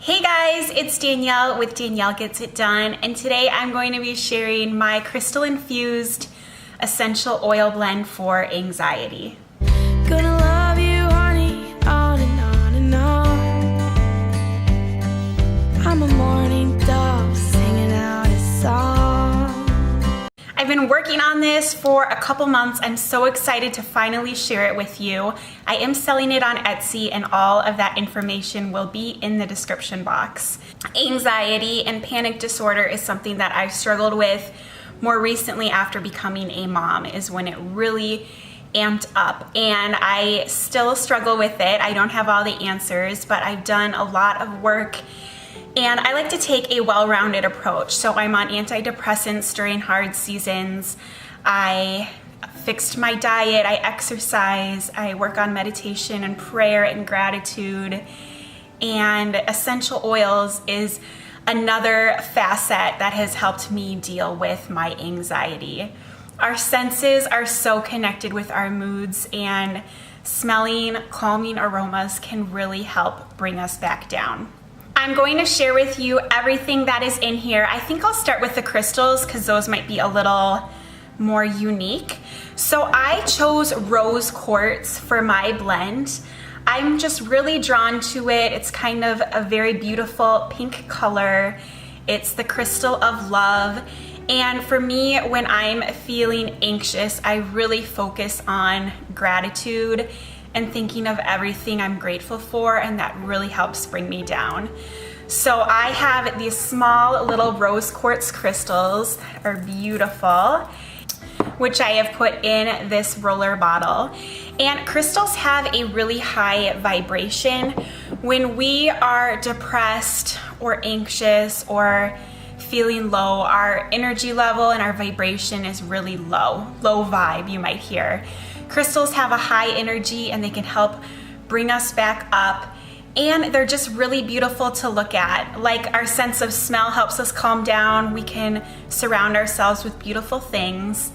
Hey guys, it's Danielle with Danielle Gets It Done, and today I'm going to be sharing my crystal infused essential oil blend for anxiety. Gonna love you, honey, on and on and on. I'm a morning dove singing out a song. I've been working on this for a couple months. I'm so excited to finally share it with you. I am selling it on Etsy, and all of that information will be in the description box. Anxiety and panic disorder is something that I've struggled with more recently after becoming a mom, is when it really amped up, and I still struggle with it. I don't have all the answers, but I've done a lot of work, and I like to take a well-rounded approach. So I'm on antidepressants during hard seasons. I fixed my diet, I exercise, I work on meditation and prayer and gratitude, and essential oils is another facet that has helped me deal with my anxiety. Our senses are so connected with our moods, and smelling calming aromas can really help bring us back down. I'm going to share with you everything that is in here. I think I'll start with the crystals because those might be a little more unique. So I chose rose quartz for my blend. I'm just really drawn to it. It's kind of a very beautiful pink color. It's the crystal of love. And for me, when I'm feeling anxious, I really focus on gratitude and thinking of everything I'm grateful for, and that really helps bring me down. So I have these small little rose quartz crystals that are beautiful, which I have put in this roller bottle. And crystals have a really high vibration. When we are depressed or anxious or feeling low, our energy level and our vibration is really low vibe, you might hear. Crystals have a high energy, and they can help bring us back up, and they're just really beautiful to look at. Like, our sense of smell helps us calm down. We can surround ourselves with beautiful things.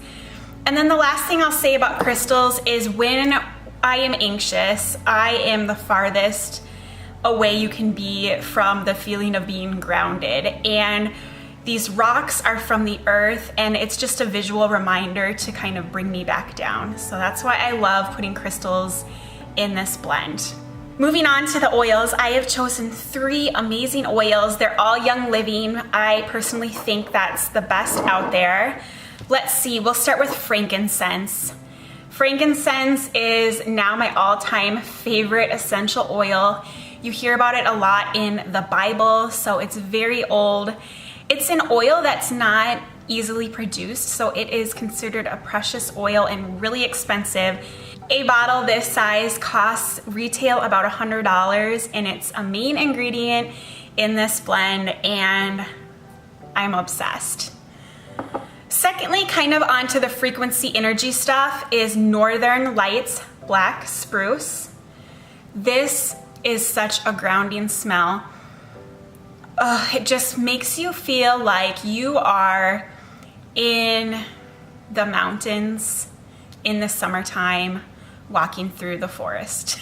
And then the last thing I'll say about crystals is when I am anxious, I am the farthest away you can be from the feeling of being grounded. And these rocks are from the earth, and it's just a visual reminder to kind of bring me back down. So that's why I love putting crystals in this blend. Moving on to the oils, I have chosen 3 amazing oils. They're all Young Living. I personally think that's the best out there. Let's see, we'll start with frankincense. Frankincense is now my all-time favorite essential oil. You hear about it a lot in the Bible, so it's very old. It's an oil that's not easily produced, so it is considered a precious oil and really expensive. A bottle this size costs retail about $100, and it's a main ingredient in this blend, and I'm obsessed. Secondly, kind of onto the frequency energy stuff, is Northern Lights Black Spruce. This is such a grounding smell. It just makes you feel like you are in the mountains in the summertime walking through the forest.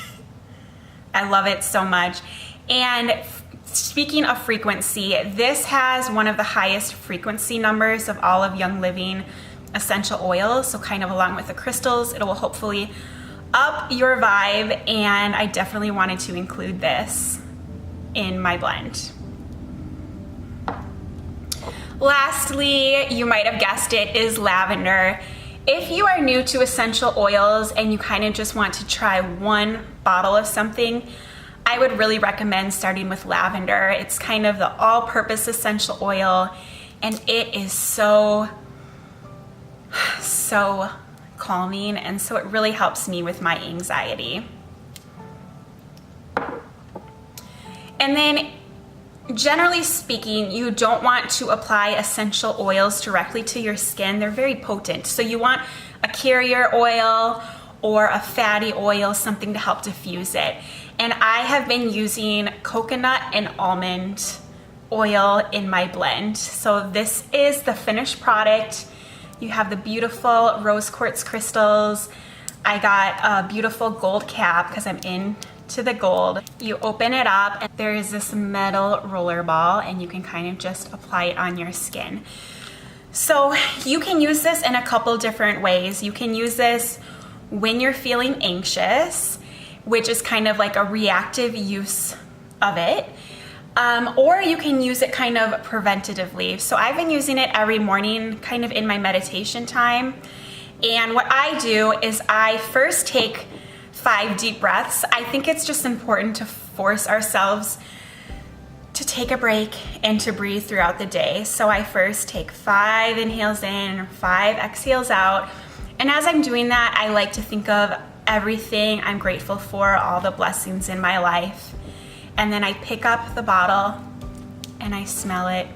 I love it so much. And speaking of frequency, this has one of the highest frequency numbers of all of Young Living essential oils. So kind of along with the crystals, it will hopefully up your vibe, and I definitely wanted to include this in my blend. Lastly, you might have guessed it, is lavender. If you are new to essential oils and you kind of just want to try one bottle of something, I would really recommend starting with lavender. It's kind of the all-purpose essential oil, and it is so calming, and so it really helps me with my anxiety. And then, generally speaking, you don't want to apply essential oils directly to your skin. They're very potent. So you want a carrier oil or a fatty oil, something to help diffuse it. And I have been using coconut and almond oil in my blend. So this is the finished product. You have the beautiful rose quartz crystals. I got a beautiful gold cap because I'm in to the gold. You open it up and there is this metal roller ball and you can kind of just apply it on your skin. So you can use this in a couple different ways. You can use this when you're feeling anxious, which is kind of like a reactive use of it. Or you can use it kind of preventatively. So I've been using it every morning kind of in my meditation time. And what I do is I first take 5 deep breaths. I think it's just important to force ourselves to take a break and to breathe throughout the day. So I first take 5 inhales in, 5 exhales out. And as I'm doing that, I like to think of everything I'm grateful for, all the blessings in my life. And then I pick up the bottle and I smell it.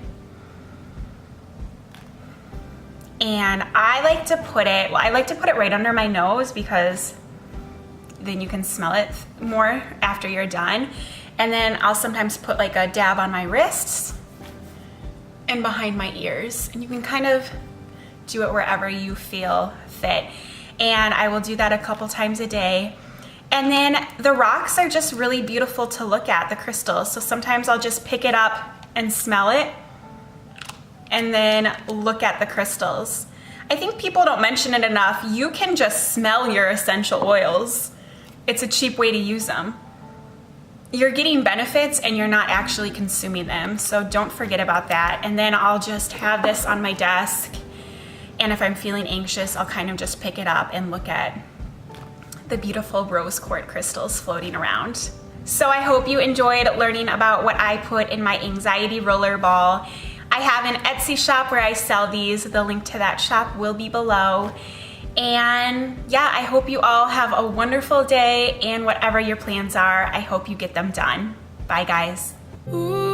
And I like to put it right under my nose because then you can smell it more after you're done. And then I'll sometimes put like a dab on my wrists and behind my ears. And you can kind of do it wherever you feel fit. And I will do that a couple times a day. And then the rocks are just really beautiful to look at, the crystals. So sometimes I'll just pick it up and smell it and then look at the crystals. I think people don't mention it enough. You can just smell your essential oils. It's a cheap way to use them. You're getting benefits and you're not actually consuming them. So don't forget about that. And then I'll just have this on my desk. And if I'm feeling anxious, I'll kind of just pick it up and look at the beautiful rose quartz crystals floating around. So I hope you enjoyed learning about what I put in my anxiety roller ball. I have an Etsy shop where I sell these. The link to that shop will be below. And yeah, I hope you all have a wonderful day, and whatever your plans are, I hope you get them done. Bye guys. Ooh.